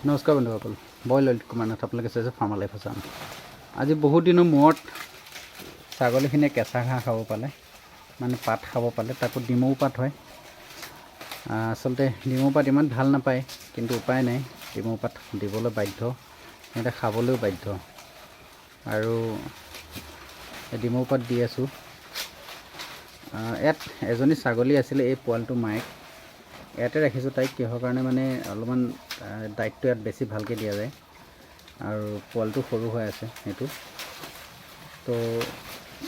নমস্কাৰ বন্ধুসকল, মই ললিত কুমাৰ নাথ, আপোনালোকে চাইছে ফাৰ্মাৰ লাইফ আছাম। আজি বহুত দিনৰ মূৰত ছাগলীখিনিয়ে কেঁচা ঘাঁহ খাব পালে, মানে পাত খাব পালে, তাকো ডিমৌ পাত হয়। আচলতে ডিমৌ পাত ইমান ভাল নাপায়, কিন্তু উপায় নাই, ডিমৌ পাত দিবলৈ বাধ্য, সিহঁতে খাবলৈও বাধ্য। আৰু ডিমৌ পাত দি আছোঁ। ইয়াত এজনী ছাগলী আছিলে, এই পোৱালিটো মায়েক। ইয়াতে ৰাখিছোঁ তাইক, কিহৰ কাৰণে মানে অলপমান ডাইটটো ইয়াত বেছি ভালকৈ দিয়া যায়, আৰু পোৱালিটো সৰু হৈ আছে সেইটো। তো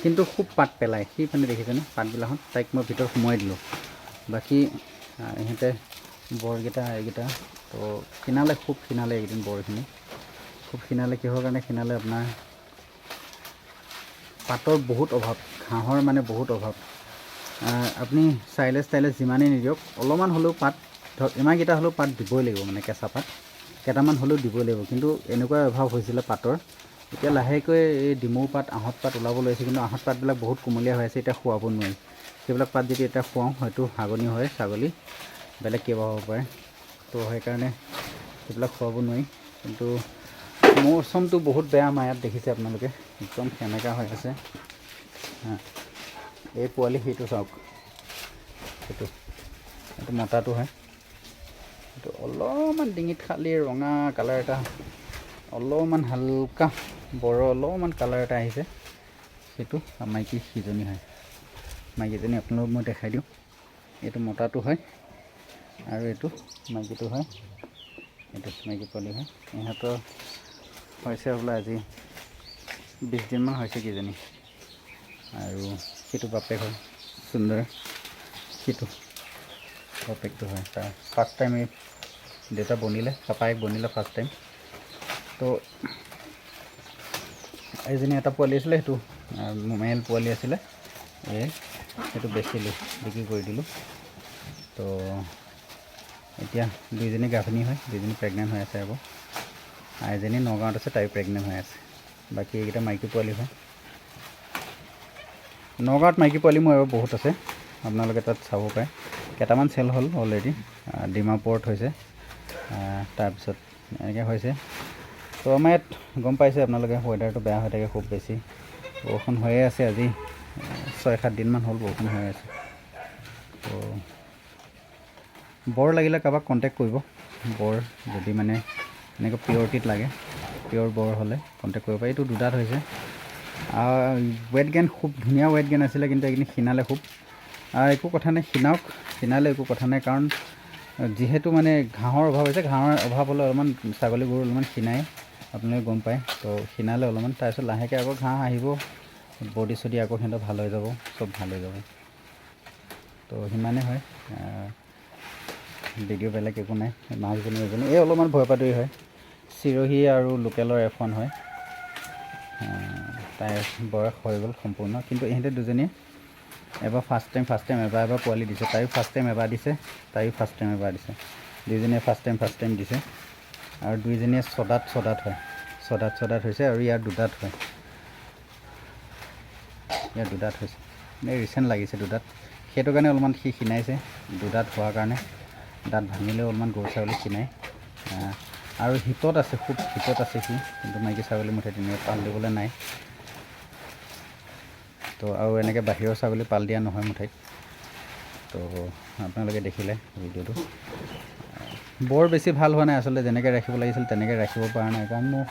কিন্তু খুব পাত পেলায়, সি মানে দেখিছেনে পাতবিলাকত, তাইক মই ভিতৰত সোমোৱাই দিলোঁ। বাকী ইহঁতে বৰকেইটা এইকেইটা তো খীনালে, খুব খীনালে এইকেইদিন বৰখিনি, খুব খীনালে। কিহৰ কাৰণে খীনালে, আপোনাৰ পাতৰ বহুত অভাৱ, ঘাঁহৰ মানে বহুত অভাৱ। আপুনি চাইলেজ যিমানেই নিদিয়ক, অলপমান হ'লেও পাত, ধৰক ইমানকেইটা হ'লেও পাত দিবই লাগিব, মানে কেঁচা পাত কেইটামান হ'লেও দিবই লাগিব। কিন্তু এনেকুৱা অভাৱ হৈছিলে পাতৰ। এতিয়া লাহেকৈ এই ডিমৌ পাত, আহঁত পাত ওলাব লৈছে, কিন্তু আহঁত পাতবিলাক বহুত কুমলীয়া হৈ আছে, এতিয়া খুৱাব নোৱাৰি। সেইবিলাক পাত যদি এতিয়া খুৱাওঁ, হয়তো হাগনি হয় ছাগলী, বেলেগ কিবা হ'ব পাৰে। তো সেইকাৰণে সেইবিলাক খুৱাব নোৱাৰি। কিন্তু মৌচমটো বহুত বেয়া আমাৰ ইয়াত, দেখিছে আপোনালোকে, একদম সেমেকা হৈ আছে। এই পোৱালি সেইটো চাওক, এইটো মতাটো হয়। এইটো অলপমান ডিঙিত খালি ৰঙা কালাৰ এটা, অলপমান হালকা অলপমান কালাৰ এটা আহিছে, সেইটো মাইকী সিজনী হয়। মাইকীজনী আপোনালোকক মই দেখাই দিওঁ। এইটো মতাটো হয়, আৰু এইটো মাইকীটো হয়। এইটো মাইকী পোৱালি হয়। ইহঁতৰ হৈছে বোলে আজি 20 দিনমান হৈছে কিজানি। আৰু সেইটো বাপেক হয়, সুন্দৰ। সেইটো বাপেকটো হয়। তাৰ ফাৰ্ষ্ট টাইম এই দেউতা বনিলে, পাপাই বনিলে ফাৰ্ষ্ট টাইম। তো এইজনী এটা পোৱালি আছিলে, সেইটো মেল পোৱালি আছিলে, সেইটো বেচিলোঁ, বিক্ৰী কৰি দিলোঁ। তো এতিয়া দুইজনী গাভিনী হয়, দুইজনী প্ৰেগনেণ্ট হৈ আছে আকৌ। এজনী নগাঁৱত আছে, তাই প্ৰেগনেণ্ট হৈ আছে। বাকী এইকেইটা মাইকী পোৱালি হয়। নগাঁৱত মাইকী পোৱালি মোৰ আৰু বহুত আছে, আপোনালোকে তাত চাব পাৰে। কেইটামান চেল হ'ল অলৰেডি, ডিমাপুৰত হৈছে, তাৰপিছত এনেকৈ হৈছে। তো আমাৰ ইয়াত গম পাইছে আপোনালোকে, ৱেডাৰটো বেয়া হৈ থাকে খুব বেছি, বৰষুণ হৈয়ে আছে। আজি 6-7 দিনমান হ'ল বৰষুণ হৈ আছে। তো বৰ লাগিলে কাৰোবাক কণ্টেক্ট কৰিব, বৰ যদি মানে এনেকৈ পিয়'ৰটিত লাগে, পিয়'ৰ বৰ হ'লে কণ্টেক্ট কৰিব পাৰি। এইটো দুদাঁত হৈছে। ৱেট গেইন খুব ধুনীয়া ৱেট গেইন আছিলে, কিন্তু এইখিনি খীনালে খুব। একো কথা নাই, খীনাওক, খীনালে একো কথা নাই, কাৰণ যিহেতু মানে ঘাঁহৰ অভাৱ হৈছে, ঘাঁহৰ অভাৱ হ'লে অলপমান ছাগলী গৰু অলপমান খীনাই, আপোনালোকে গম পায়। তো খীনালে অলপমান, তাৰপিছত লাহেকৈ আকৌ ঘাঁহ আহিব, বডি চডি আকৌ সিহঁতৰ ভাল হৈ যাব, চব ভাল হৈ যাব। তো সিমানেই হয়, ভিডিঅ' বেলেগ একো নাই। মাছজনী এজনী এই অলপমান ভয়পাতৰি হয়, চিৰহী আৰু লোকেলৰ F1 হয়। তাইৰ বয়স হৈ গ'ল সম্পূৰ্ণ। কিন্তু ইহঁতে দুজনীয়ে এবাৰ ফাৰ্ষ্ট টাইম এবাৰ পোৱালি দিছে। তাইও ফাৰ্ষ্ট টাইম এবাৰ দিছে, তাইও ফাৰ্ষ্ট টাইম এবাৰ দিছে। দুইজনীয়ে ফাৰ্ষ্ট টাইম দিছে, আৰু দুইজনীয়ে ছদাত হয়, ছদাত হৈছে। আৰু ইয়াৰ দুদাঁত হয়, ইয়াৰ দুদাঁত হৈছে। এই ৰিচেণ্ট লাগিছে দুদাঁত, সেইটো কাৰণে অলপমান সি খীনাইছে, দুদাঁত হোৱাৰ কাৰণে। দাঁত ভাঙিলেও অলপমান গৰু ছাগলী খীনাই। আৰু শীতত আছে, খুব শীতত আছে সি, কিন্তু মাইকী ছাগলী মুঠতে তেনেকৈ পাল দিবলৈ নাই। তো আৰু এনেকৈ বাহিৰৰ ছাগলী পাল দিয়া নহয় মুঠাইত। তো আপোনালোকে দেখিলে ভিডিঅ'টো, বৰ বেছি ভাল হোৱা নাই আচলতে। যেনেকৈ ৰাখিব লাগিছিল তেনেকৈ ৰাখিব পৰা নাই, কাৰণ মোৰ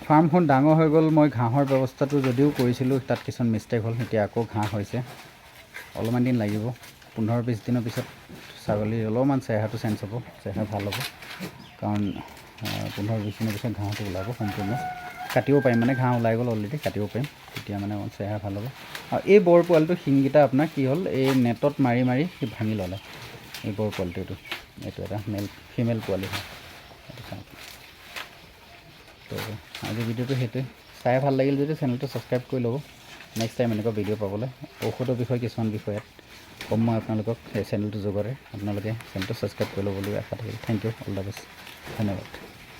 ফাৰ্মখন ডাঙৰ হৈ গ'ল। মই ঘাঁহৰ ব্যৱস্থাটো যদিও কৰিছিলোঁ, তাত কিছুমান মিষ্টেক হ'ল। এতিয়া আকৌ ঘাঁহ হৈছে, অলপমান দিন লাগিব। 15-20 দিনৰ পিছত ছাগলীৰ অলপমান চেহেৰাটো চেঞ্জ হ'ব, চেহেৰা ভাল হ'ব। কাৰণ 15-20 দিনৰ পিছত ঘাঁহটো ওলাব সম্পূৰ্ণ, কাটিব পাৰিম, মানে ঘাঁহ ওলাই গ'ল অলৰেডি, কাটিব পাৰিম। তেতিয়া মানে অকণ চেহেৰা ভাল হ'ব। আৰু এই বৰ পোৱালিটো শিংকেইটা আপোনাৰ কি হ'ল, এই নেটত মাৰি সি ভাঙি ল'লে। এই বৰ পোৱালিটো, এইটো এটা ফিমেল পোৱালি হয়, এইটো চাওক। তো আজি ভিডিঅ'টো সেইটোৱে। চাই ভাল লাগিল যদি চেনেলটো ছাবস্ক্ৰাইব কৰি ল'ব, নেক্সট টাইম এনেকুৱা ভিডিঅ' পাবলৈ। ঔষধৰ বিষয়ে কিছুমান বিষয়ত ক'ম মই আপোনালোকক এই চেনেলটোৰ জৰিয়তে। আপোনালোকে চেনেলটো ছাবস্ক্ৰাইব কৰি ল'ব বুলি আশা থাকিল। Thank you, all the best, ধন্যবাদ।